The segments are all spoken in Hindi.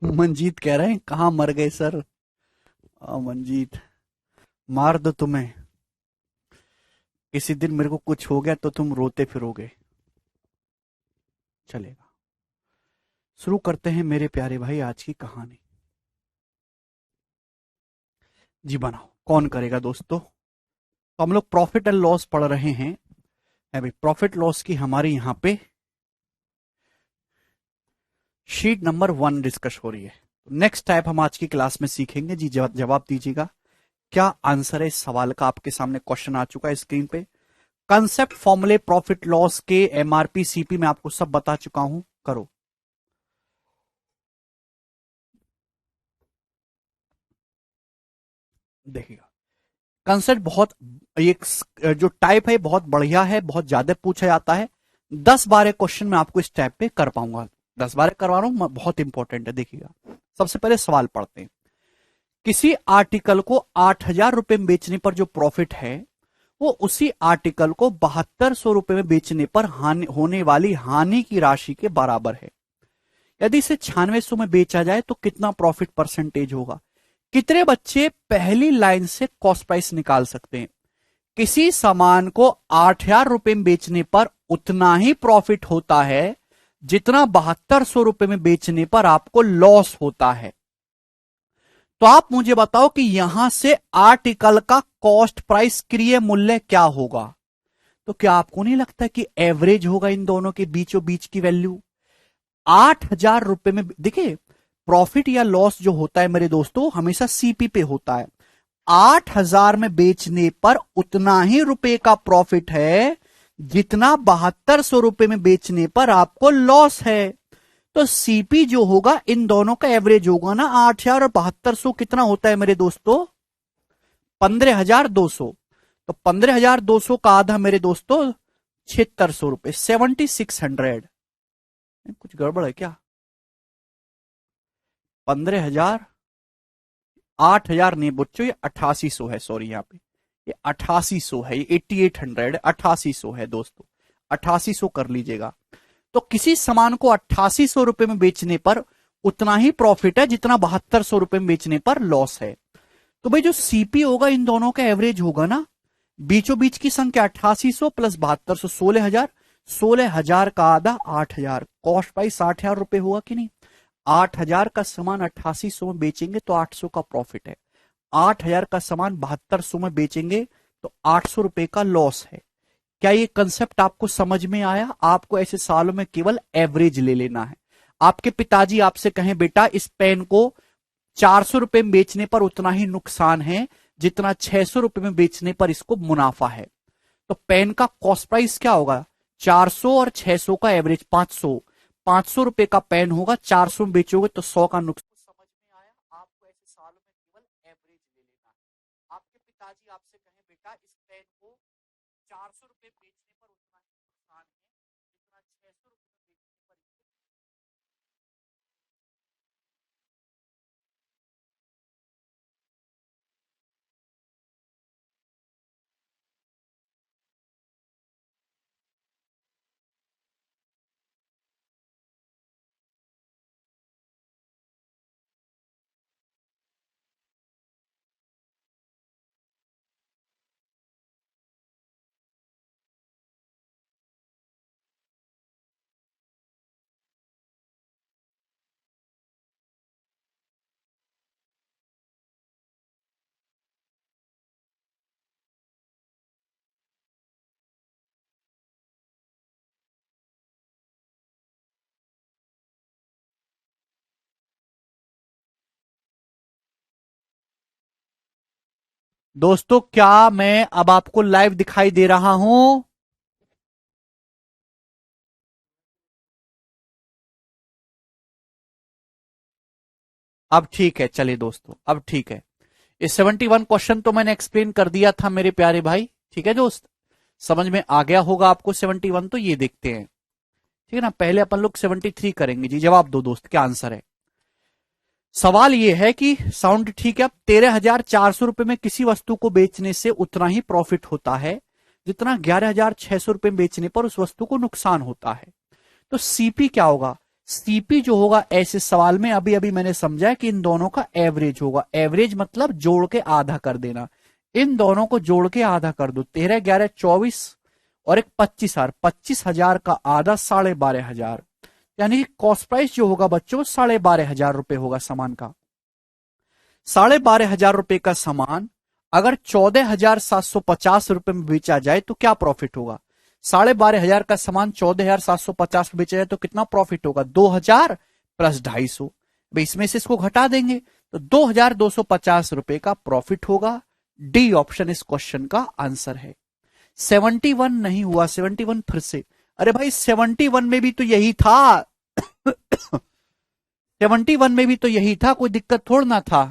मंजीत कह रहे हैं कहाँ मर गए सर। मंजीत, मार दो तुम्हें। किसी दिन मेरे को कुछ हो गया तो तुम रोते फिरोगे। चलेगा। शुरू करते हैं मेरे प्यारे भाई आज की कहानी। जी बनाओ, कौन करेगा दोस्तों। तो हम लोग प्रॉफिट एंड लॉस पढ़ रहे हैं। है भाई, प्रॉफिट लॉस की हमारी यहाँ पे शीट नंबर 1 डिस्कस हो रही है। नेक्स्ट टाइप हम आज की क्लास में सीखेंगे। जी जवाब दीजिएगा। क्या आंसर है इस सवाल का। आपके सामने क्वेश्चन आ चुका है स्क्रीन पे। कंसेप्ट, फॉर्मूले, प्रॉफिट लॉस के, एमआरपी, सीपी में आपको सब बता चुका हूं। करो। देखिएगा, कंसेप्ट बहुत, एक जो टाइप है बहुत बढ़िया है, बहुत ज्यादा पूछा जाता है। 10-12 क्वेश्चन मैं आपको इस टाइप पे कर पाऊंगा। 10-12 करवा रहा हूं, बहुत इंपॉर्टेंट है। देखिएगा, सबसे पहले सवाल पढ़ते हैं। किसी आर्टिकल को 8,000 रुपए में बेचने पर जो प्रॉफिट है, वो उसी आर्टिकल को 7,200 रुपए में बेचने पर होने वाली हानि की राशि के बराबर है। यदि इसे 9600 में बेचा जाए तो कितना प्रॉफिट परसेंटेज होगा। कितने बच्चे पहली लाइन से कॉस्ट प्राइस निकाल सकते हैं। किसी सामान को 8,000 रुपए में बेचने पर उतना ही प्रॉफिट होता है जितना 7,200 रुपए में बेचने पर आपको लॉस होता है। तो आप मुझे बताओ कि यहां से आर्टिकल का कॉस्ट प्राइस क्रिय मूल्य क्या होगा। तो क्या आपको नहीं लगता कि एवरेज होगा इन दोनों के बीचों बीच की वैल्यू। 8,000 रुपए में देखिए, प्रॉफिट या लॉस जो होता है मेरे दोस्तों हमेशा सीपी पे होता है। 8,000 में बेचने पर उतना ही रुपए का प्रॉफिट है जितना 7,200 रुपए में बेचने पर आपको लॉस है। तो सीपी जो होगा इन दोनों का एवरेज होगा ना। 8,000 और 7,200 कितना होता है मेरे दोस्तों। 15,200। तो 15,200 का आधा मेरे दोस्तों 7,600 रुपए, 7,600। कुछ गड़बड़ है क्या। 15,000, 8,000 नहीं बच्चों, ये 8,800 है। सॉरी, यहाँ पे ये 8,800 है, ये 8,800, 8,800 है दोस्तों। 8,800 कर लीजिएगा। तो किसी सामान को 8,800 रुपए में बेचने पर उतना ही प्रॉफिट है जितना 7,200 रुपए में बेचने पर लॉस है। तो भाई जो सीपी होगा इन दोनों का एवरेज होगा ना। बीचों बीच की संख्या 8,800 प्लस 7,200, 16,000। 16,000 का आधा 8,000, कॉस्ट प्राइस 8,000 रुपए हुआ कि नहीं। 8,000 का सामान 8,800 में बेचेंगे तो 800 का प्रॉफिट है। 8,000 का सामान 7,200 में बेचेंगे तो 800 रुपए का लॉस है। क्या ये कंसेप्ट आपको समझ में आया। आपको ऐसे सालों में केवल एवरेज ले लेना है। आपके पिताजी आपसे कहें बेटा इस पेन को 400 रुपए में बेचने पर उतना ही नुकसान है जितना 600 रुपए में बेचने पर इसको मुनाफा है। तो पेन का कॉस्ट प्राइस क्या होगा। 400 और 600 का एवरेज 500। 500 रुपए का पेन होगा, 400 में बेचोगे तो 100 का नुकसान। समझ में आया। आपको ऐसे सालों में केवल एवरेज ले लेना है। आपके पिताजी आपसे कहें बेटा इस पेन को 400 रुपए बेचने पर उतना ही नुकसान है जितना 600 रुपए बेचने पर इसको। दोस्तों क्या मैं अब आपको लाइव दिखाई दे रहा हूं। अब ठीक है, चलिए दोस्तों अब ठीक है। ये 71 क्वेश्चन तो मैंने एक्सप्लेन कर दिया था मेरे प्यारे भाई। ठीक है दोस्त, समझ में आ गया होगा आपको 71। तो ये देखते हैं। ठीक है ना, पहले अपन लोग 73 करेंगे। जी जवाब दो दोस्त, क्या आंसर है। सवाल ये है कि साउंड ठीक है। अब 13,400 रुपए में किसी वस्तु को बेचने से उतना ही प्रॉफिट होता है जितना 11,600 रुपए में बेचने पर उस वस्तु को नुकसान होता है। तो सीपी क्या होगा। सीपी जो होगा ऐसे सवाल में अभी अभी मैंने समझा कि इन दोनों का एवरेज होगा। एवरेज मतलब जोड़ के आधा कर देना। इन दोनों को जोड़ के आधा कर दो, 13 11 24 और एक 25,000, 25,000 का आधा 12,500, यानी कि कॉस्ट प्राइस जो होगा बच्चों 12,500 रुपए होगा सामान का। 12,500 रुपए का सामान अगर 14,750 रुपए में बेचा जाए तो क्या प्रॉफिट होगा? 12,500 का सामान 14,750 में बेचा जाए तो कितना प्रॉफिट होगा? 2,000 प्लस 250। इसमें से इसको घटा देंगे तो 2,250 रुपए का प्रॉफिट होगा। डी ऑप्शन इस क्वेश्चन का आंसर है। 71 नहीं हुआ, 71 फिर से। अरे भाई 71 में भी तो यही था 71 में भी तो यही था, कोई दिक्कत थोड़ा ना था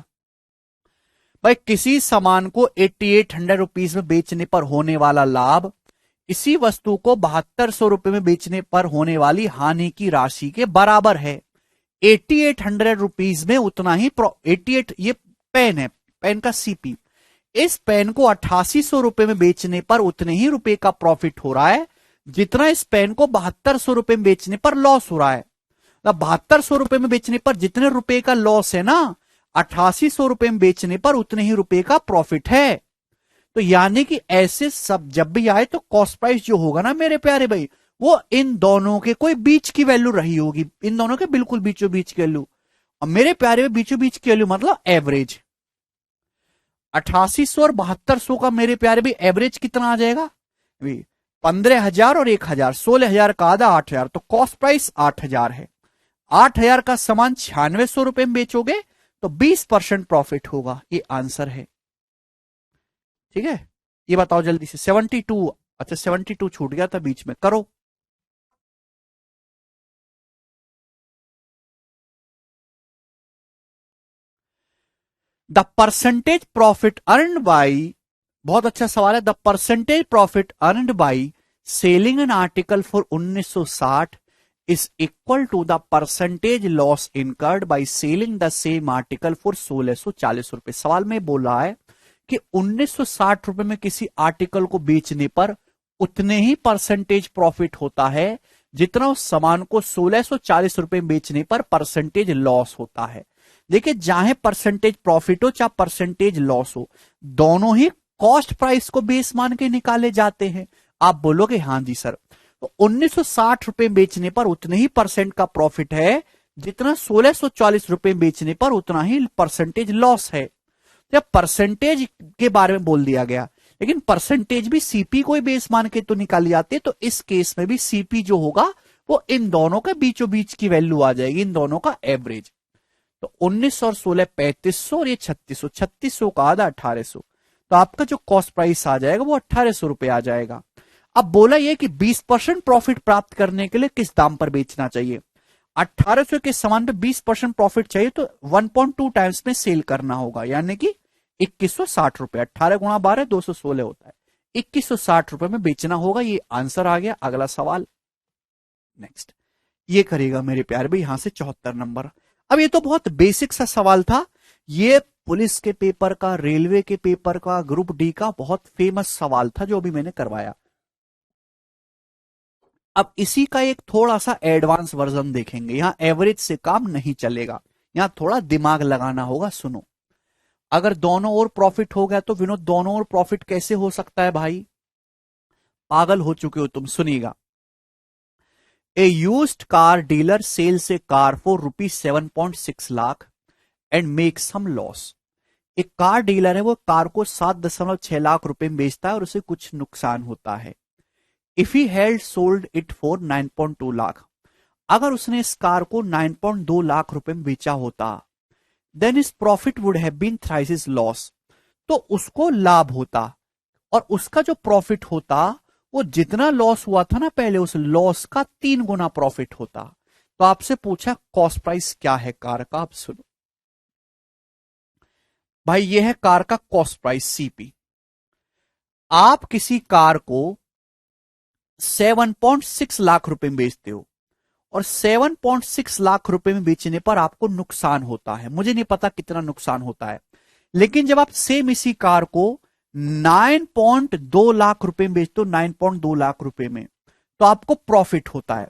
भाई। किसी सामान को 8800 रुपीज में बेचने पर होने वाला लाभ इसी वस्तु को 7200 रुपए में बेचने पर होने वाली हानि की राशि के बराबर है। 8800 रुपीज में उतना ही 88, ये पेन है, पेन का सीपी। इस पेन को 8800 रुपए में बेचने पर उतने ही रुपए का प्रॉफिट हो रहा है जितना इस पेन को 7200 रुपए में बेचने पर लॉस हो रहा है। 7200 रुपए में बेचने पर जितने रुपए का लॉस है ना, 8800 रुपए में बेचने पर उतने ही रुपए का प्रॉफिट है। तो यानी कि ऐसे सब जब भी आए तो कॉस्ट प्राइस जो होगा ना मेरे प्यारे भाई, वो इन दोनों के कोई बीच की वैल्यू रही होगी, इन दोनों के बिल्कुल बीचों बीच की वैल्यू। और मेरे प्यारे भाई बीचों बीच की वैल्यू मतलब एवरेज। 8800 और 7200 का मेरे प्यारे भाई एवरेज कितना आ जाएगा? 15,000 और 1,000, 16,000 का आधा 8,000, तो कॉस्ट प्राइस 8,000 है। 8,000 का सामान 9600 रुपए में बेचोगे तो 20% प्रॉफिट होगा। ये आंसर है। ठीक है, ये बताओ जल्दी से। 72, अच्छा 72 छूट गया था बीच में, करो। The percentage profit earn by, बहुत अच्छा सवाल है। The percentage profit earned by selling an article for 1960 is equal to the percentage loss incurred by selling the same article for 1640 रुपए। सवाल में बोल रहा है कि 1960 रुपए में किसी आर्टिकल को बेचने पर उतने ही परसेंटेज प्रॉफिट होता है जितना उस सामान को 1640 रुपए में बेचने पर परसेंटेज लॉस होता है। देखिए, चाहे परसेंटेज प्रॉफिट हो चाहे परसेंटेज लॉस हो, दोनों ही कॉस्ट प्राइस को बेस मान के निकाले जाते हैं। आप बोलोगे हाँ जी सर, तो 1960 रुपए बेचने पर उतने ही परसेंट का प्रॉफिट है जितना 1640 रुपए बेचने पर उतना ही परसेंटेज लॉस है। जब परसेंटेज के बारे में बोल दिया गया, लेकिन परसेंटेज भी सीपी को बेस मान के तो निकाली जाती है, तो इस केस में भी सीपी जो होगा वो इन दोनों के बीचों बीच की वैल्यू आ जाएगी, इन दोनों का एवरेज। तो 19 और 16 3500 और ये 3600, 3600 का आधा 1800, तो आपका जो कॉस्ट प्राइस आ जाएगा वो 1800 रुपए आ जाएगा। अब बोला यह कि 20% प्रॉफिट प्राप्त करने के लिए किस दाम पर बेचना चाहिए? 1800 के सामान पे 20% प्रॉफिट चाहिए तो 1.2 टाइम्स में सेल करना होगा, यानी कि 2160 रुपए। 18 गुणा 12 216 होता है, 2160 रुपए में बेचना होगा। ये आंसर आ गया। अगला सवाल नेक्स्ट, ये करेगा मेरे प्यारे भाई यहां से 74 नंबर। अब ये तो बहुत बेसिक सा सवाल था, ये पुलिस के पेपर का, रेलवे के पेपर का, ग्रुप डी का बहुत फेमस सवाल था जो अभी मैंने करवाया। अब इसी का एक थोड़ा सा एडवांस वर्जन देखेंगे। यहां एवरेज से काम नहीं चलेगा, यहां थोड़ा दिमाग लगाना होगा। सुनो, अगर दोनों ओर प्रॉफिट हो गया तो विनोद दोनों ओर प्रॉफिट कैसे हो सकता है भाई? पागल हो चुके हो तुम। सुनिएगा, a used car dealer sells a car for ₹7.6 lakh and make some loss. एक कार डीलर है, वो कार को 7.6 लाख रुपए में बेचता है और उसे कुछ नुकसान होता है। If he had sold it for 9.2 lakh, अगर उसने इस कार को 9.2 लाख रुपए में बेचा होता, देन इस profit would have been thrice his loss, तो उसको लाभ होता और उसका जो प्रॉफिट होता वो जितना लॉस हुआ था ना पहले, उस लॉस का 3 गुना प्रॉफिट होता। तो आपसे पूछा कॉस्ट प्राइस क्या है कार का? आप सुनो भाई, ये है कार का कॉस्ट प्राइस सीपी। आप किसी कार को 7.6 लाख रुपए में बेचते हो और 7.6 लाख रुपए में बेचने पर आपको नुकसान होता है। मुझे नहीं पता कितना नुकसान होता है, लेकिन जब आप सेम इसी कार को 9.2 लाख रुपए में बेचते हो, 9.2 लाख रुपए में, तो आपको प्रॉफिट होता है।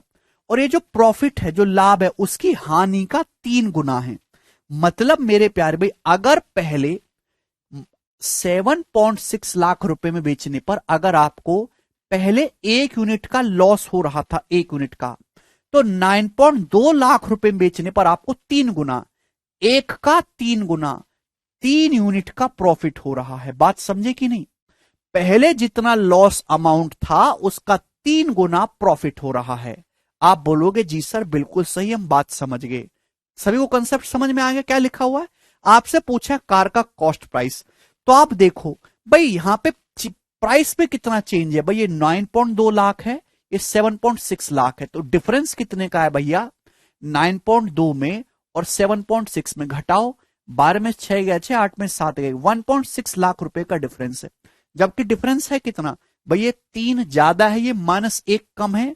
और ये जो प्रॉफिट है, जो लाभ है, उसकी हानि का 3 गुना है। मतलब मेरे प्यारे भाई, अगर पहले 7.6 लाख रुपए में बेचने पर अगर आपको पहले 1 यूनिट का लॉस हो रहा था, 1 यूनिट का, तो 9.2 लाख रुपए में बेचने पर आपको 3 गुना, 1 का 3 गुना, 3 यूनिट का प्रॉफिट हो रहा है। बात समझे कि नहीं? पहले जितना लॉस अमाउंट था उसका 3 गुना प्रॉफिट हो रहा है। आप बोलोगे जी सर बिल्कुल सही, हम बात समझ गए। सभी को कंसेप्ट समझ में आ गया? क्या लिखा हुआ है? आपसे पूछा कार का कॉस्ट प्राइस, तो आप देखो भाई यहां पे प्राइस में कितना चेंज है। भाई ये 9.2 लाख है, ये 7.6 लाख है, तो डिफरेंस कितने का है भैया? 9.2 में और 7.6 में घटाओ, 12 में 6 गए 6, 8 में 7 गए, 1.6 लाख रुपए का डिफरेंस है। जबकि डिफरेंस है कितना भाई? ये 3 ज्यादा है, ये -1 कम है।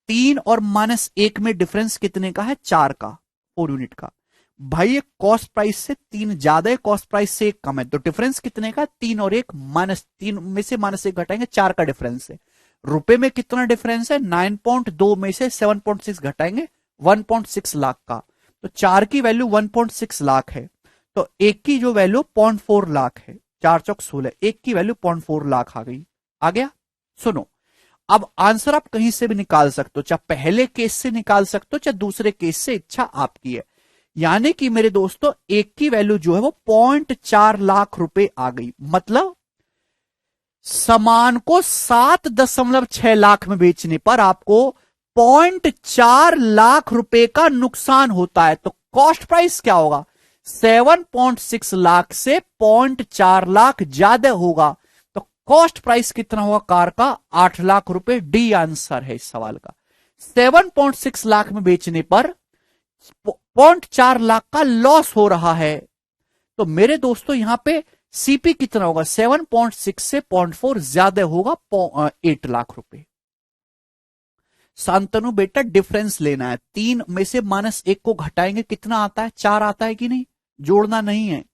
3 और -1 में डिफरेंस कितने का है? 4 का, 4 यूनिट का। भाई ये कॉस्ट प्राइस से 3 ज्यादा है, कॉस्ट प्राइस से 1 कम है, तो डिफरेंस कितने का? 3 और 1, -3 में से -1 घटाएंगे, 4 का डिफरेंस है। रुपए में कितना डिफरेंस है? 9.2 में से 7.6 घटाएंगे, 1.6 लाख का। तो 4 की वैल्यू 1.6 लाख है, तो 1 की जो वैल्यू 0.4 लाख है। 4 चौक 16, 1 की वैल्यू 0.4 लाख आ गई। आ गया? सुनो, अब आंसर आप कहीं से भी निकाल सकते हो, चाहे पहले केस से निकाल सकते हो, चाहे दूसरे केस से, इच्छा आपकी है। यानी कि मेरे दोस्तों, 1 की वैल्यू जो है वो 0.4 लाख रुपए आ गई। मतलब सामान को 7.6 लाख में बेचने पर आपको 0.4 लाख रुपए का नुकसान होता है। तो कॉस्ट प्राइस क्या होगा? 7.6 लाख से 0.4 लाख ज्यादा होगा। तो कॉस्ट प्राइस कितना होगा कार का? 8 लाख रुपए। डी आंसर है इस सवाल का। 7.6 लाख में बेचने पर 0.4 लाख का लॉस हो रहा है। तो मेरे दोस्तों यहां पे सीपी कितना होगा? 7.6 से 0.4 ज्यादा होगा, 8 लाख रुपए। शांतनु बेटा डिफरेंस लेना है, 3 में से -1 को घटाएंगे, कितना आता है? 4 आता है कि नहीं? जोड़ना नहीं है।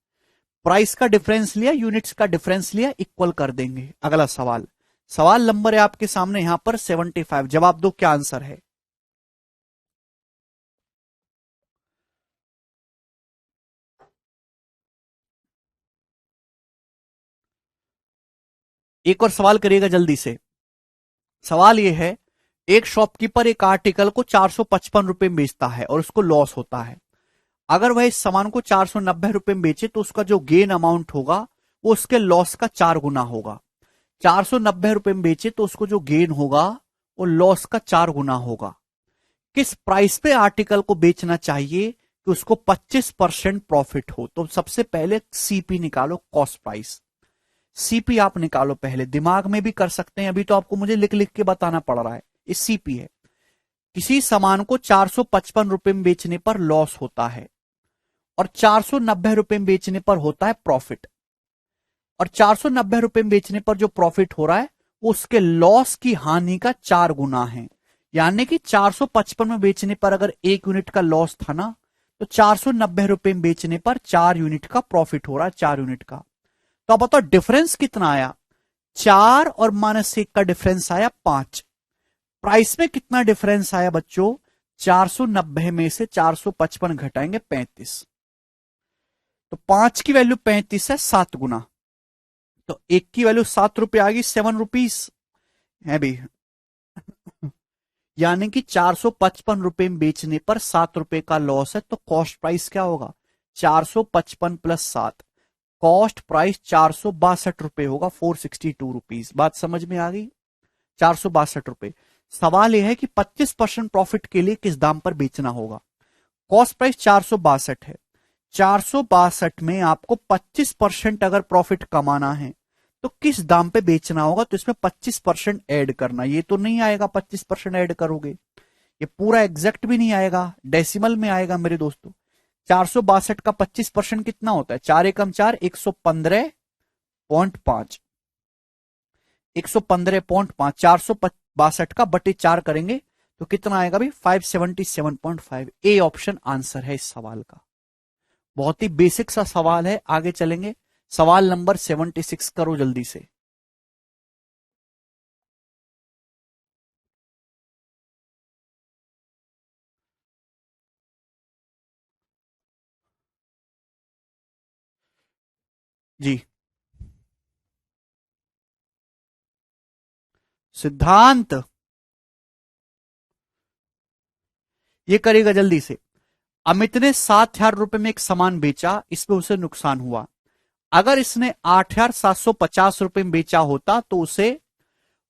प्राइस का डिफरेंस लिया, यूनिट्स का डिफरेंस लिया, इक्वल कर देंगे। अगला सवाल, सवाल नंबर है आपके सामने यहां पर 75। जवाब दो, क्या आंसर है? एक और सवाल करिएगा जल्दी से। सवाल यह है, एक शॉपकीपर एक आर्टिकल को 455 रुपए में बेचता है और उसको लॉस होता है। अगर वह इस सामान को 490 रुपए में बेचे तो उसका जो गेन अमाउंट होगा वो उसके लॉस का 4 गुना होगा। 490 रुपए में बेचे तो उसको जो गेन होगा वो लॉस का 4 गुना होगा। किस प्राइस पे आर्टिकल को बेचना चाहिए कि उसको 25% प्रॉफिट हो? तो सबसे पहले सीपी निकालो, कॉस्ट प्राइस। सीपी आप निकालो पहले, दिमाग में भी कर सकते हैं, अभी तो आपको मुझे लिख लिख के बताना पड़ रहा है। ये सीपी है। किसी सामान को 455 रुपए में बेचने पर लॉस होता है और 490 रुपए में बेचने पर होता है प्रॉफिट। और 490 रुपए में बेचने पर जो प्रॉफिट हो रहा है वो उसके लॉस की हानि का 4 गुना है। यानी कि 455 में बेचने पर अगर 1 यूनिट का लॉस था ना, तो 490 रुपए में बेचने पर 4 यूनिट का प्रॉफिट हो रहा है, 4 यूनिट का। तो अब बताओ डिफरेंस कितना आया? 4 और -1 का डिफरेंस आया 5। प्राइस में कितना डिफरेंस आया बच्चों? 490 में से 455 घटाएंगे, 35। तो 5 की वैल्यू 35 है, 7 गुना। तो 1 की वैल्यू 7 रुपए आ गई, 7 रुपीज है भी। यानी कि 455 रुपए में बेचने पर 7 रुपए का लॉस है। तो कॉस्ट प्राइस क्या होगा? 455 प्लस 7, कॉस्ट प्राइस 462 रुपए होगा, 462 रुपीज। बात समझ में आ गई? 462 रुपए। सवाल यह है कि 25% प्रॉफिट के लिए किस दाम पर बेचना होगा? कॉस्ट प्राइस 462 है, 462 में आपको 25% अगर प्रॉफिट कमाना है तो किस दाम पे बेचना होगा? तो इसमें 25% ऐड करना। ये तो नहीं आएगा 25% ऐड करोगे, ये पूरा एग्जैक्ट भी नहीं आएगा, डेसिमल में आएगा मेरे दोस्तों। 462 का 25% कितना होता है? 4 एकम 4, 115.5, 115.5, 462 का बटे 4 करेंगे तो कितना आएगा भाई? 577.5। ए ऑप्शन आंसर है इस सवाल का। बहुत ही बेसिक सा सवाल है, आगे चलेंगे। सवाल नंबर 76 करो जल्दी से। जी सिद्धांत, ये करेगा जल्दी से। अमित ने 7,000 रुपए में एक सामान बेचा, इसमें उसे नुकसान हुआ। अगर इसने 8,750 रुपए में बेचा होता तो उसे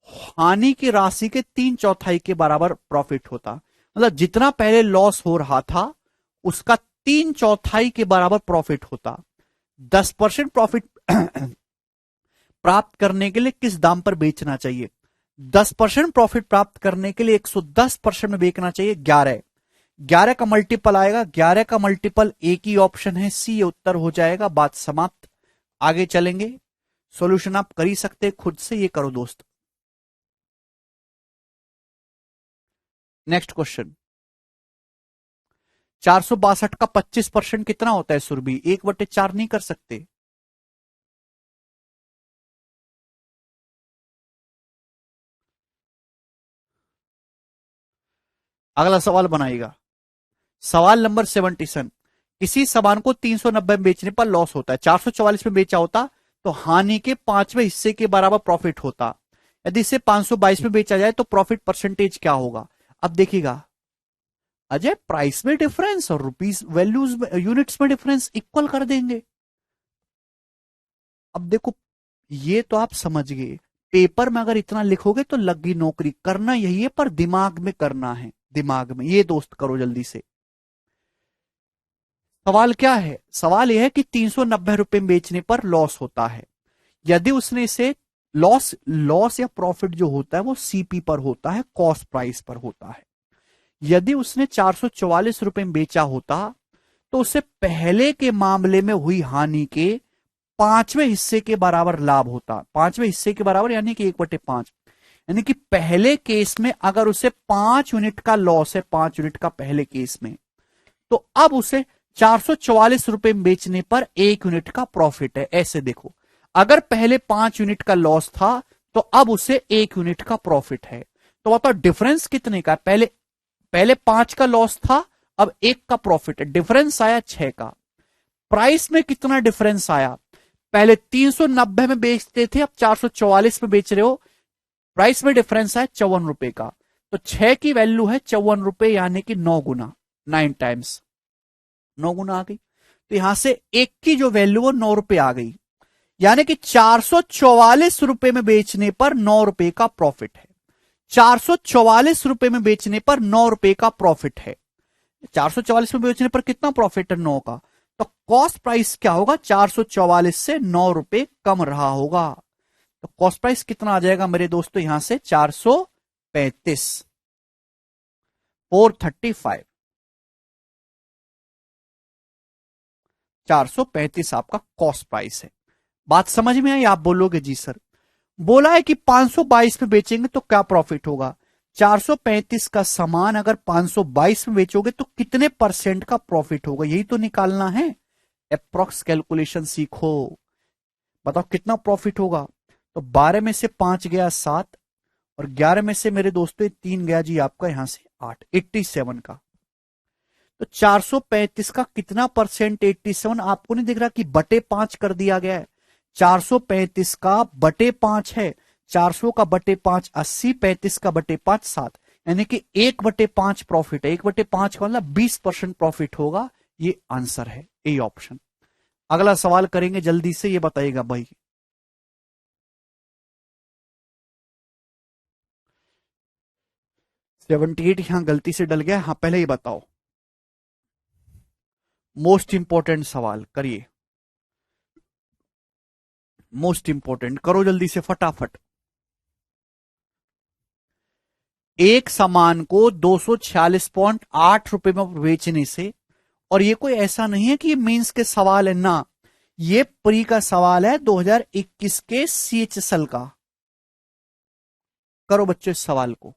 हानि की राशि के 3/4 के बराबर प्रॉफिट होता। मतलब जितना पहले लॉस हो रहा था उसका 3/4 के बराबर प्रॉफिट होता। 10% प्रॉफिट प्राप्त करने के लिए किस दाम पर बेचना चाहिए? 10% प्रॉफिट प्राप्त करने के लिए 110% में बेचना चाहिए 11। 11 का मल्टीपल आएगा, 11 का मल्टीपल एक ही ऑप्शन है सी, ये उत्तर हो जाएगा। बात समाप्त। आगे चलेंगे। सॉल्यूशन आप कर ही सकते हैं खुद से, ये करो दोस्त। Next question. 462 का 25% कितना होता है सुरभि? 1/4 नहीं कर सकते? अगला सवाल बनाएगा। सवाल नंबर 77। किसी सामान को 390 में बेचने पर लॉस होता है, 444 में बेचा होता तो हानि के 5वें हिस्से के बराबर प्रॉफिट होता। यदि इसे 522 में बेचा जाए तो प्रॉफिट परसेंटेज क्या होगा? अब देखिएगा अजय, प्राइस में डिफरेंस और रुपीस वैल्यूज में, यूनिट्स में डिफरेंस इक्वल कर देंगे। अब देखो ये तो आप समझ गए, पेपर में अगर इतना लिखोगे तो लगी नौकरी। करना यही है पर दिमाग में करना है, दिमाग में। ये दोस्त करो जल्दी से। सवाल क्या है? सवाल यह है कि 390 रुपए में बेचने पर लॉस होता है। यदि उसने इसे लॉस लॉस या प्रॉफिट जो होता है वो सीपी पर होता है, कॉस्ट प्राइस पर होता है। यदि उसने 444 रुपए में बेचा होता तो उसे पहले के मामले में हुई हानि के 5वें हिस्से के बराबर लाभ होता। 5वें हिस्से के बराबर यानी कि 1/5। यानी कि पहले केस में अगर उसे 5 यूनिट का लॉस है, 5 यूनिट का पहले केस में, तो अब उसे 444 रुपए में बेचने पर 1 यूनिट का प्रॉफिट है। ऐसे देखो, अगर पहले 5 यूनिट का लॉस था तो अब उसे 1 यूनिट का प्रॉफिट है। तो बताओ डिफरेंस कितने का? पहले पहले 5 का लॉस था, अब 1 का प्रॉफिट है, डिफरेंस आया 6 का। प्राइस में कितना डिफरेंस आया? पहले 390 में बेचते थे, अब 444 में बेच रहे हो। प्राइस में डिफरेंस है 54 रुपए का। तो 6 की वैल्यू है 54 रुपए, यानी कि 9 गुना, 9 टाइम्स, 9 गुना आ गई। तो यहां से 1 की जो वैल्यू वो 9 रुपए आ गई। यानी कि 444 रुपए में बेचने पर 9 रुपए का प्रॉफिट है। 444 रुपए में बेचने पर 9 रुपए का प्रॉफिट है। 444 में बेचने पर कितना प्रॉफिट है? 9 का। तो कॉस्ट प्राइस क्या होगा? 444 से 9 रुपए कम रहा होगा। तो कॉस्ट प्राइस कितना आ जाएगा मेरे दोस्तों? यहां से 435, 435, 435 आपका कॉस्ट प्राइस है। बात समझ में आई? आप बोलोगे जी सर। बोला है कि 522 में बेचेंगे तो क्या प्रॉफिट होगा। 435 का सामान अगर 522 में बेचोगे तो कितने परसेंट का प्रॉफिट होगा, यही तो निकालना है। अप्रॉक्स कैलकुलेशन सीखो। बताओ कितना प्रॉफिट होगा। तो 12 में से 5 गया 7, और 11 में से मेरे दोस्तों 3 गया जी आपका यहां से 8, 87 का। तो 435 का कितना परसेंट? 87। आपको नहीं दिख रहा कि बटे 5 कर दिया गया है? 435 का बटे 5 है। 400 का बटे 5 80, 35 का बटे 5 7, यानी कि 1/5 प्रॉफिट है। 1/5 का मतलब 20% प्रॉफिट होगा। ये आंसर है, ए ऑप्शन। अगला सवाल करेंगे जल्दी से, ये बताइएगा भाई। 78 यहां गलती से डल गया। हाँ पहले ये बताओ, मोस्ट इंपॉर्टेंट सवाल करिए। मोस्ट इंपॉर्टेंट करो जल्दी से फटाफट। एक सामान को 246.8 रुपए में बेचने से, और ये कोई ऐसा नहीं है कि ये मेंस के सवाल है ना, ये प्री का सवाल है 2021 के सीएचएसएल का। करो बच्चों इस सवाल को।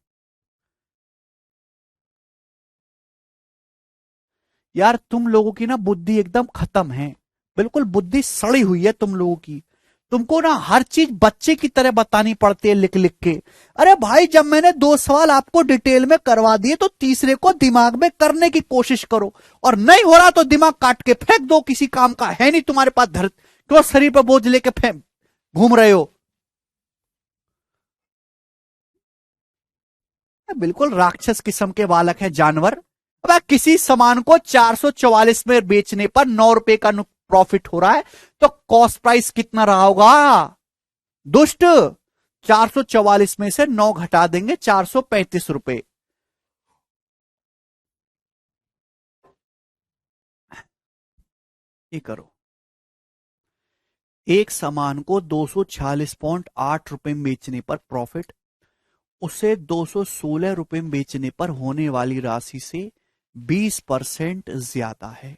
यार तुम लोगों की ना बुद्धि एकदम खत्म है, बिल्कुल बुद्धि सड़ी हुई है तुम लोगों की। तुमको ना हर चीज बच्चे की तरह बतानी पड़ती है लिख लिख के। अरे भाई जब मैंने 2 सवाल आपको डिटेल में करवा दिए तो तीसरे को दिमाग में करने की कोशिश करो, और नहीं हो रहा तो दिमाग काट के फेंक दो, किसी काम का है नहीं तुम्हारे पास धर क्यों शरीर पर बोझ लेके घूम रहे हो? बिल्कुल राक्षस किस्म के बालक है, जानवर। अब किसी सामान को 444 में बेचने पर 9 रुपए का प्रॉफिट हो रहा है, तो कॉस्ट प्राइस कितना रहा होगा? दुष्ट। 444 में से 9 घटा देंगे, 435 रुपए। ये करो। एक सामान को 246.8 रुपए में बेचने पर प्रॉफिट, उसे 216 रुपए में बेचने पर होने वाली राशि से 20% ज्यादा है।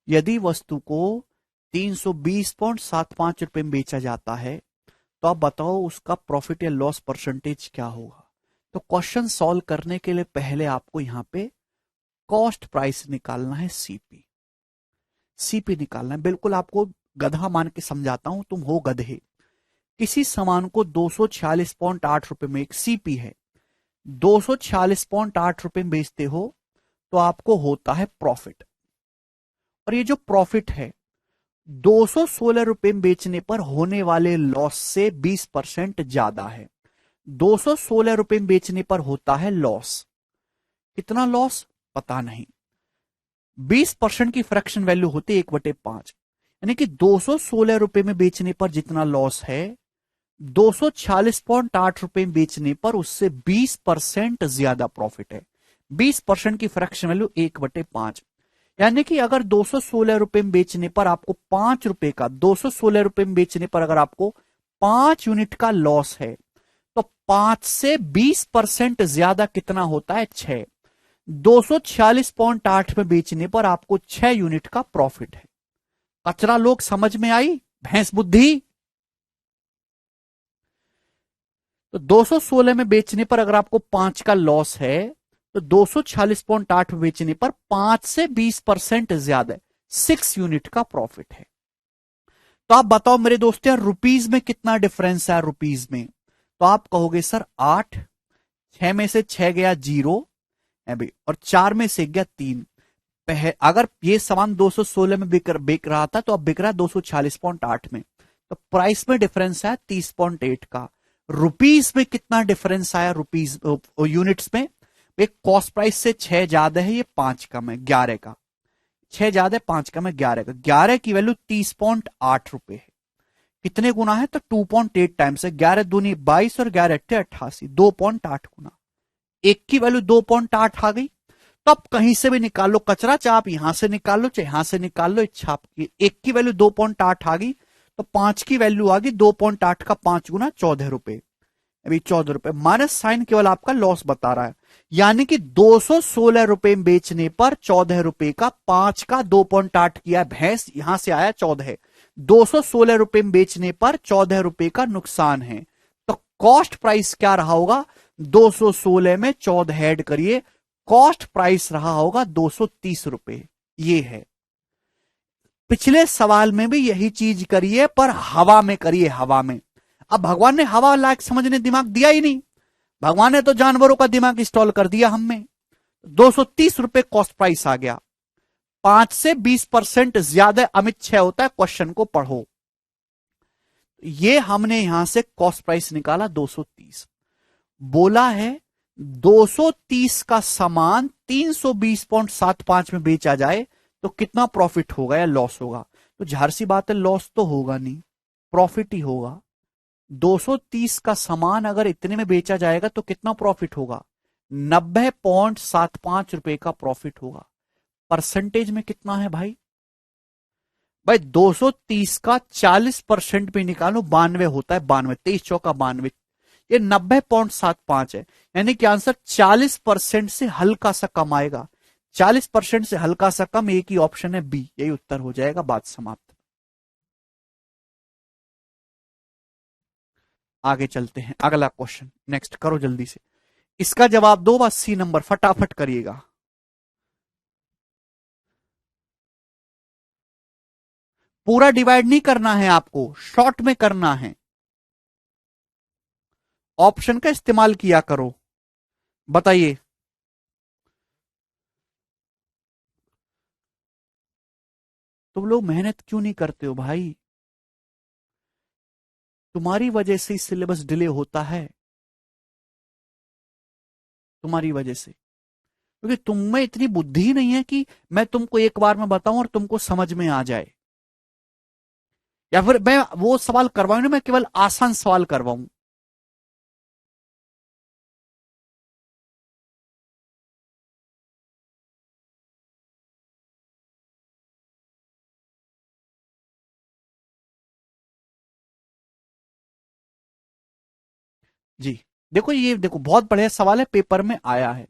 यदि वस्तु को 320.75 रुपए में बेचा जाता है, तो आप बताओ उसका प्रॉफिट या लॉस परसेंटेज क्या होगा? तो क्वेश्चन सॉल्व करने के लिए पहले आपको यहां पे कॉस्ट प्राइस निकालना है, सीपी। सीपी निकालना है, बिल्कुल आपको गधा मान के समझाता हूं, तुम हो गधे। किसी सामान को 246.8 रुपए में, एक सीपी है, 246.8 रुपए में बेचते हो, तो आपको होता है प्रॉफिट। और ये जो प्रॉफिट है 216 रुपए में बेचने पर होने वाले लॉस से 20% ज्यादा है। 216 रुपए में बेचने पर होता है लॉस। कितना लॉस पता नहीं। 20% की फ्रैक्शन वैल्यू होती है 1/5, यानी कि 216 रुपए में बेचने पर जितना लॉस है, 246.8 रुपए में बेचने पर उससे 20% ज्यादा प्रॉफिट है। 20% की फ्रैक्शन वैल्यू 1/5, यानी कि अगर 216 रुपए में बेचने पर आपको 5 रुपए का, 216 रुपए में बेचने पर अगर आपको 5 यूनिट का लॉस है, तो 5 से 20% ज्यादा कितना होता है? 6। 246.8 में बेचने पर आपको 6 यूनिट का प्रॉफिट है। कचरा लोग समझ में आई? भैंस बुद्धि। तो 216 में बेचने पर अगर आपको 5 का लॉस है, तो 246.8 में बेचने पर 5 से 20% ज्यादा, 6 यूनिट का प्रॉफिट है। तो आप बताओ मेरे दोस्त यार, रुपीज में कितना डिफरेंस है? रुपीज में तो आप कहोगे सर 8, 6 में से 6 गया 0 है भाई, और 4 में से गया 3। अगर ये सामान 216 में बिक रहा था, तो अब बिक रहा है 246.8 में, तो प्राइस में डिफरेंस है 30.8 का। रुपीज में कितना डिफरेंस आया? रुपीज यूनिट्स में, एक कॉस्ट प्राइस से 6 ज्यादा है, ये 5 कम है 11 का। 6 ज्यादा है, 5 कम है 11 का। 11 की वैल्यू 30.8 रुपए है। कितने गुना है? तो 2.8 टाइम्स है। 11 दूनी 22 और 11 अट्ठे 88, 2.8 गुना। एक की वैल्यू 2.8 आ गई। तो आप कहीं से भी निकाल लो कचरा, चाहे आप यहां से निकाल लो चाहे यहां से निकाल लो, इच्छा आपकी। एक की वैल्यू 2.8 आ गई, तो 5 की वैल्यू आ गई 2.8 का 5 गुना 14 रुपए। अभी 14 रुपए माइनस साइन केवल आपका लॉस बता रहा है, यानी कि 216 रुपए में बेचने पर 14 रुपए का, 5 का 2.8 किया भैंस, यहां से आया 14। 216 रुपए में बेचने पर 14 रुपए का नुकसान है। तो कॉस्ट प्राइस क्या रहा होगा? 216 में 14 ऐड करिए, कॉस्ट प्राइस रहा होगा 230 रुपए। ये है। पिछले सवाल में भी यही चीज करिए, पर हवा में करिए, हवा में। अब भगवान ने हवा लायक समझने दिमाग दिया ही नहीं, भगवान ने तो जानवरों का दिमाग इंस्टॉल कर दिया हम में। 230 रुपए कॉस्ट प्राइस आ गया। 5 से 20% ज्यादा अमित 6 होता है। क्वेश्चन को पढ़ो। ये हमने यहां से कॉस्ट प्राइस निकाला 230। बोला है 230 का सामान 320.75 में बेचा जाए, तो कितना प्रॉफिट होगा या लॉस होगा? तो जाहिर सी बात है लॉस तो होगा नहीं, प्रॉफिट ही होगा। 230 का सामान अगर इतने में बेचा जाएगा तो कितना प्रॉफिट होगा? 90.75 रुपए का प्रॉफिट होगा। परसेंटेज में कितना है भाई? भाई 230 का 40% पे निकालो, 92 होता है। 92, 23 चौका 92, ये 90.75 है, यानी कि आंसर 40% से हल्का सा कम आएगा। 40% से हल्का सा कम, एक ही ऑप्शन है बी, यही उत्तर हो जाएगा। बात समाप्त। आगे चलते हैं, अगला क्वेश्चन नेक्स्ट करो जल्दी से। इसका जवाब दो, बस सी नंबर फटाफट करिएगा। पूरा डिवाइड नहीं करना है आपको, शॉर्ट में करना है। ऑप्शन का इस्तेमाल किया करो। बताइए। तुम लोग मेहनत क्यों नहीं करते हो भाई? तुम्हारी वजह से सिलेबस डिले होता है, तुम्हारी वजह से, क्योंकि तुम में इतनी बुद्धि ही नहीं है कि मैं तुमको एक बार में बताऊं और तुमको समझ में आ जाए, या फिर मैं वो सवाल करवाऊं ना, मैं केवल आसान सवाल करवाऊं। जी, देखो ये देखो बहुत बढ़िया सवाल है, पेपर में आया है।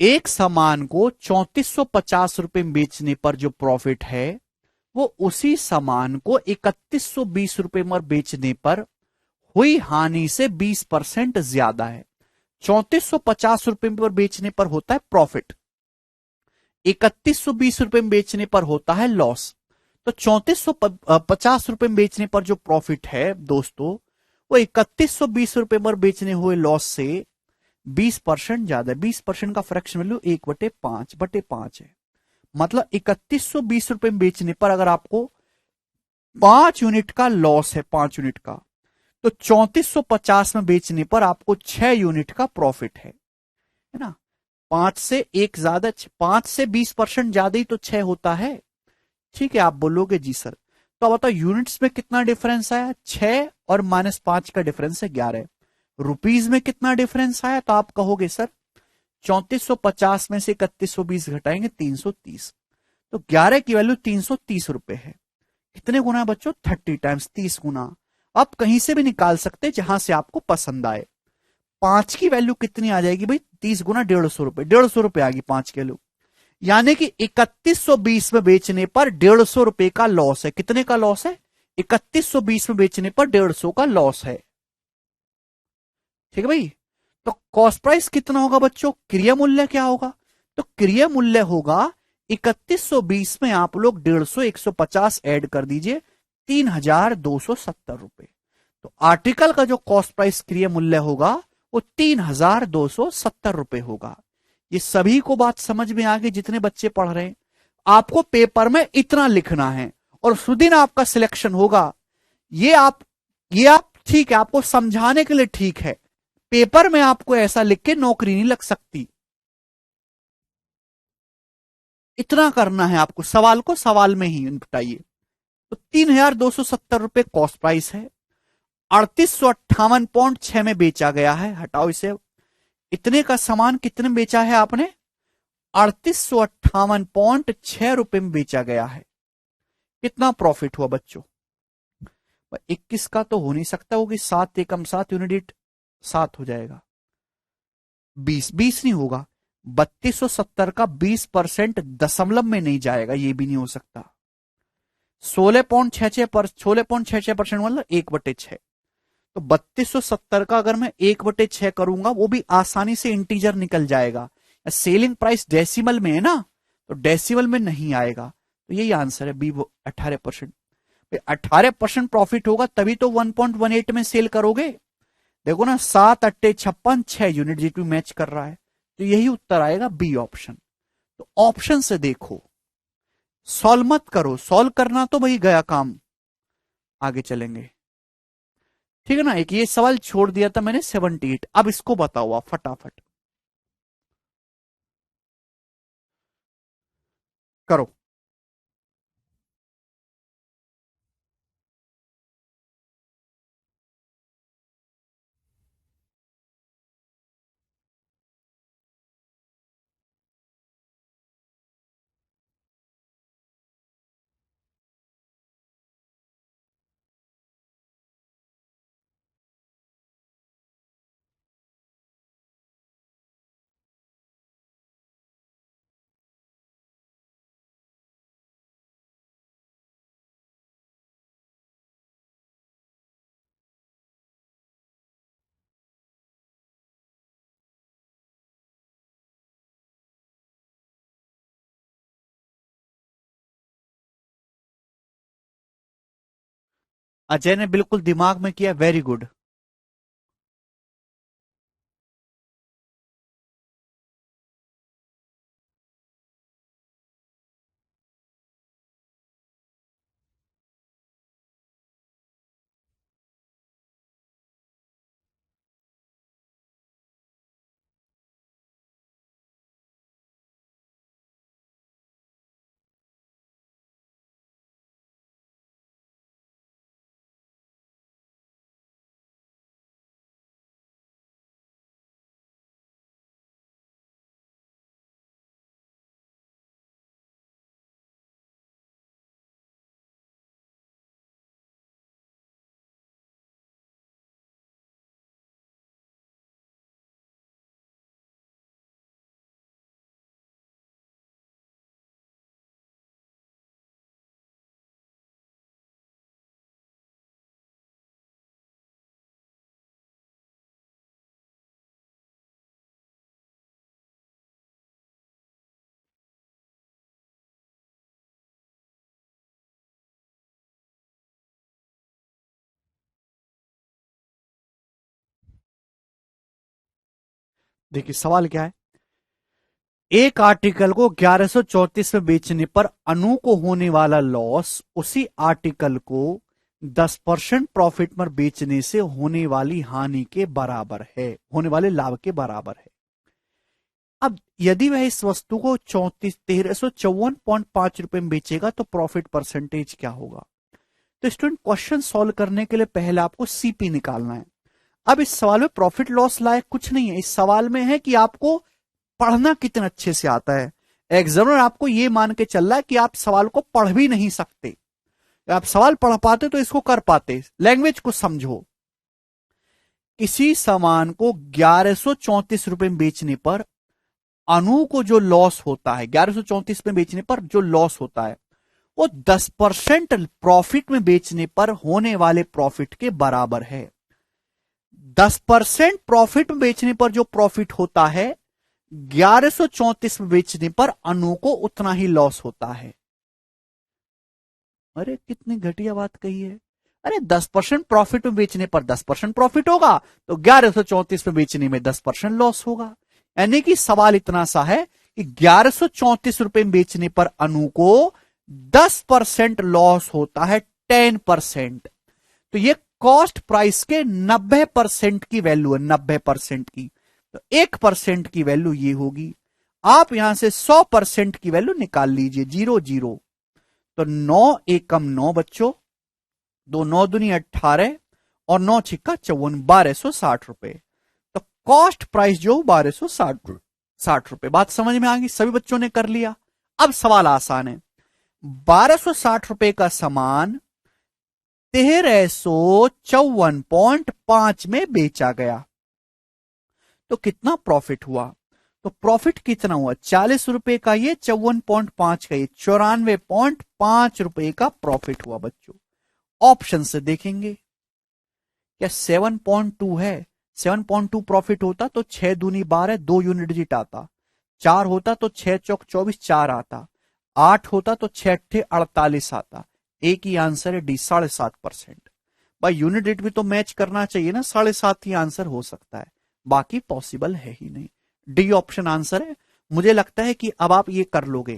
एक सामान को 3450 रुपए में बेचने पर जो प्रॉफिट है, वो उसी सामान को 3120 रुपए में बेचने पर हुई हानि से 20% ज्यादा है। 3450 रुपए पर बेचने पर होता है प्रॉफिट, 3120 रुपए में बेचने पर होता है लॉस। तो 3450 रुपए में बेचने पर जो प्रॉफिट है दोस्तों, वो 3120 रुपए पर बेचने हुए लॉस से 20% ज्यादा है। 20% का फ्रैक्शन वैल्यू 1/5 है। मतलब 3120 रुपए में बेचने पर अगर आपको 5 यूनिट का लॉस है, 5 यूनिट का, तो 3450 में बेचने पर आपको 6 यूनिट का प्रॉफिट है ना। 5 से 20% ज्यादा ही तो 6 होता है। ठीक है, आप बोलोगे जी सर, तो अब बताओ यूनिट्स में कितना डिफरेंस आया, 6 और -5 का डिफरेंस है 11। रुपीज में कितना डिफरेंस आया, तो आप कहोगे सर 3450 में से 3120 घटाएंगे 330, तो 11 की वैल्यू 330 रुपए है। कितने गुना है बच्चों, 30 टाइम्स, 30 गुना। आप कहीं से भी निकाल सकते हैं जहां से आपको पसंद आए। 5 की वैल्यू कितनी आ जाएगी भाई, 30 गुना 150 रुपए, 150 रुपए आ गई 5 की वैल्यू। यानी कि 3120 में बेचने पर 150 रुपए का लॉस है। कितने का लॉस है, 3120 में बेचने पर 150 का लॉस है। ठीक है भाई। तो कॉस्ट प्राइस कितना होगा बच्चों, क्रिया मूल्य क्या होगा, तो क्रिया मूल्य होगा 3120 में आप लोग 150 150 ऐड कर दीजिए, 3270 रुपए। तो आर्टिकल का जो कॉस्ट प्राइस क्रिया मूल्य होगा वो 3270 रुपए होगा। ये सभी को बात समझ में आ गई जितने बच्चे पढ़ रहे हैं। आपको पेपर में इतना लिखना है और उस दिन आपका सिलेक्शन होगा। ये आप ये आप ठीक है, आपको समझाने के लिए ठीक है, पेपर में आपको ऐसा लिख के नौकरी नहीं लग सकती। इतना करना है आपको, सवाल को सवाल में ही निपटाइए। तो 3270 रुपए कॉस्ट प्राइस है, 3858.6 में बेचा गया है, हटाओ इसे। इतने का सामान कितने में बेचा है आपने, 3858.6 रुपए में बेचा गया है। कितना प्रॉफिट हुआ बच्चों, 21 का तो हो नहीं सकता, होगी 7 एकम 7 यूनिट, 7 हो जाएगा। 20 नहीं होगा, 3270 का 20% दशमलव में नहीं जाएगा, ये भी नहीं हो सकता। 16.66% मतलब 1/6। तो 3270 का अगर मैं 1/6 करूंगा, वो भी आसानी से इंटीजर निकल जाएगा। सेलिंग प्राइस डेसिमल में है ना, तो डेसिमल में नहीं आएगा। तो यही आंसर है बी, 18%। 18% प्रॉफिट होगा तभी तो 1.18 में सेल करोगे। देखो ना, 7 × 8 = 56, 6 यूनिट जीटू मैच कर रहा है, तो यही उत्तर आएगा बी ऑप्शन। तो ऑप्शन से देखो, सॉल्व मत करो, सॉल्व करना तो भाई गया काम। आगे चलेंगे, ठीक है ना। एक ये सवाल छोड़ दिया था मैंने 78, अब इसको बताओ आप फटाफट करो। अजय ने बिल्कुल दिमाग में किया, वेरी गुड। देखिए सवाल क्या है, एक आर्टिकल को 1134 में बेचने पर अनु को होने वाला लॉस उसी आर्टिकल को 10% प्रॉफिट पर बेचने से होने वाली हानि के बराबर है, होने वाले लाभ के बराबर है। अब यदि वह इस वस्तु को 1354.5 में बेचेगा तो प्रॉफिट परसेंटेज क्या होगा। तो स्टूडेंट क्वेश्चन सॉल्व करने के लिए पहले आपको सीपी निकालना है। अब इस सवाल में प्रॉफिट लॉस लायक कुछ नहीं है, इस सवाल में है कि आपको पढ़ना कितने अच्छे से आता है। एग्जामिनर आपको यह मान के चल रहा है कि आप सवाल को पढ़ भी नहीं सकते, आप सवाल पढ़ पाते तो इसको कर पाते। लैंग्वेज को समझो, किसी सामान को 1134 में बेचने पर अनु को जो लॉस होता है, 1134 में बेचने पर जो लॉस होता है वो 10% प्रॉफिट में बेचने पर होने वाले प्रॉफिट के बराबर है। 10% प्रॉफिट में बेचने पर जो प्रॉफिट होता है 1134 में बेचने पर अनु को उतना ही लॉस होता है। अरे कितनी घटिया बात कही है। अरे 10% प्रॉफिट में बेचने पर 10% प्रॉफिट होगा तो 1134 में बेचने में 10% लॉस होगा। यानी कि सवाल इतना सा है कि 1134 में बेचने पर अनु को 10% लॉस होता है, 10%। तो ये कॉस्ट प्राइस के 90% की वैल्यू है, 90% की। तो 1% की वैल्यू ये होगी। आप यहां से 100% की वैल्यू निकाल लीजिए, 0 0। तो 9 एकम 9 बच्चों, 2 9 दूनी 18 और 9 छिक्का 54, 1260 रुपए। तो कॉस्ट प्राइस जो 1260 रुपए। बात समझ में आ गई, सभी बच्चों ने कर लिया। अब सवाल आसान है, 1260 रुपए का सामान 1354.5 में बेचा गया तो कितना प्रॉफिट हुआ। तो प्रॉफिट कितना हुआ, 40 रुपए का ये, 54.5 का ये, 94.5 रुपए का प्रॉफिट हुआ बच्चों। ऑप्शन से देखेंगे क्या 7.2 है, 7.2 प्रॉफिट होता तो 6 दूनी 12, 2 यूनिट डिजिट आता। 4 होता तो 6 चौक 24, 4 आता। 8 होता तो 6 अट्ठे 48 आता। एक ही आंसर है डी, 7.5%। भाई यूनिट रेट भी तो मैच करना चाहिए ना, 7.5 ही आंसर हो सकता है, बाकी पॉसिबल है ही नहीं। डी ऑप्शन आंसर है। मुझे लगता है कि अब आप ये कर लोगे।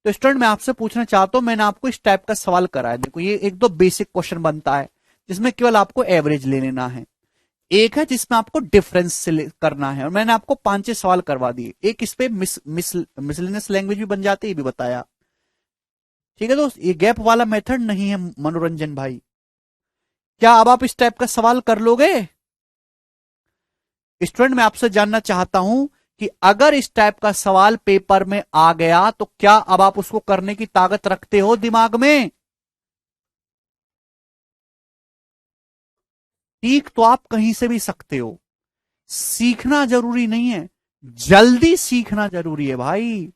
तो स्टूडेंट मैं आपसे पूछना चाहता हूं, मैंने आपको इस टाइप का सवाल कराया। देखो ये एक दो बेसिक क्वेश्चन बनता है जिसमें केवल आपको एवरेज ले लेना है, एक है जिसमें आपको डिफरेंस करना है, और मैंने आपको 5-6 सवाल करवा दिए। एक इस पे मिसलेनियस लैंग्वेज भी बन जाती है, ये भी बताया। ठीक है दोस्त, ये गैप वाला मेथड नहीं है मनोरंजन भाई। क्या अब आप इस टाइप का सवाल कर लोगे। स्टूडेंट मैं आपसे जानना चाहता हूं कि अगर इस टाइप का सवाल पेपर में आ गया तो क्या अब आप उसको करने की ताकत रखते हो दिमाग में। ठीक, तो आप कहीं से भी सकते हो, सीखना जरूरी नहीं है, जल्दी सीखना जरूरी है भाई।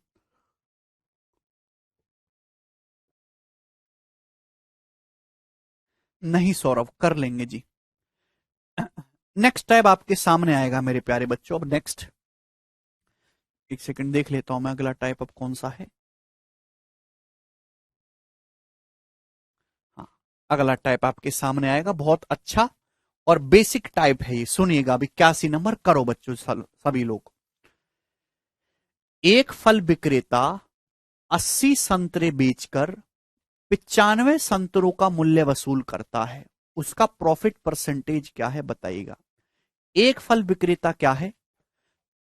नहीं सौरभ, कर लेंगे जी। नेक्स्ट टाइप आपके सामने आएगा मेरे प्यारे बच्चों। अब नेक्स्ट, एक सेकंड देख लेता हूं मैं अगला टाइप अब कौन सा है। हाँ, अगला टाइप आपके सामने आएगा, बहुत अच्छा और बेसिक टाइप है ये। सुनिएगा, अभी 81 नंबर करो बच्चों सभी लोग। एक फल विक्रेता 80 संतरे बेचकर 95 संतरों का मूल्य वसूल करता है, उसका प्रॉफिट परसेंटेज क्या है बताइएगा। एक फल विक्रेता क्या है,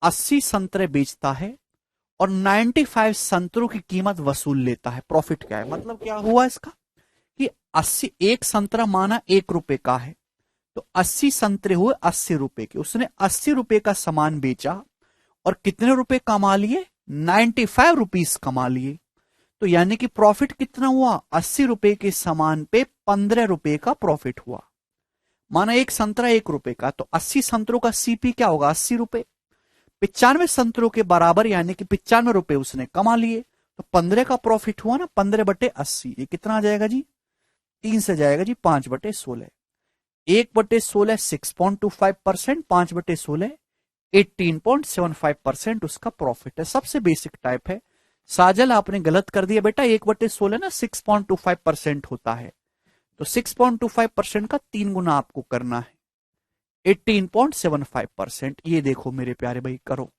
80 संतरे बेचता है और 95 संतरों की कीमत वसूल लेता है। प्रॉफिट क्या है, मतलब क्या हुआ इसका कि 80, एक संतरा माना 1 रुपए का है तो 80 संतरे हुए 80 रुपए के। उसने 80 रुपए का सामान बेचा और कितने रुपए कमा लिए, 95 रुपीस कमा लिए। तो यानी कि प्रॉफिट कितना हुआ, 80 रुपए के सामान पे 15 रुपए का प्रॉफिट हुआ। माना एक संतरा 1 रुपए का, तो 80 संतरों का सीपी क्या होगा, 80 रुपए। 95 संतरों के बराबर यानी कि 95 रुपए उसने कमा लिए, तो 15 का प्रॉफिट हुआ ना, 15/80। ये कितना आ जाएगा जी, 3 से जाएगा जी 5/16। 1/16 6.25%, 5/16 18.75% उसका प्रॉफिट है। सबसे बेसिक टाइप है। साजल आपने गलत कर दिया बेटा, 1/16 ना 6.25% होता है, तो 6.25% का 3 गुना आपको करना है। 18.75%। ये देखो मेरे प्यारे भाई, करो।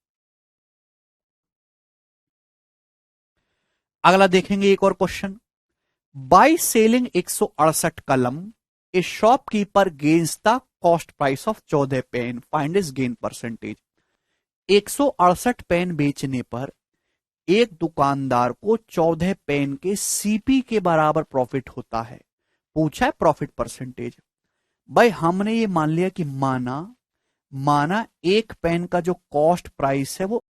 अगला देखेंगे एक और क्वेश्चन। बाय सेलिंग 168 कलम, a shopkeeper gains the cost price of 14 pen, find is gain percentage. 168 pen बेचने पर एक दुकानदार को 14 पेन के सीपी के बराबर प्रॉफिट होता है। पूछा है प्रॉफिट परसेंटेज। भाई हमने ये मान लिया कि माना एक पेन का जो कॉस्ट प्राइस है वो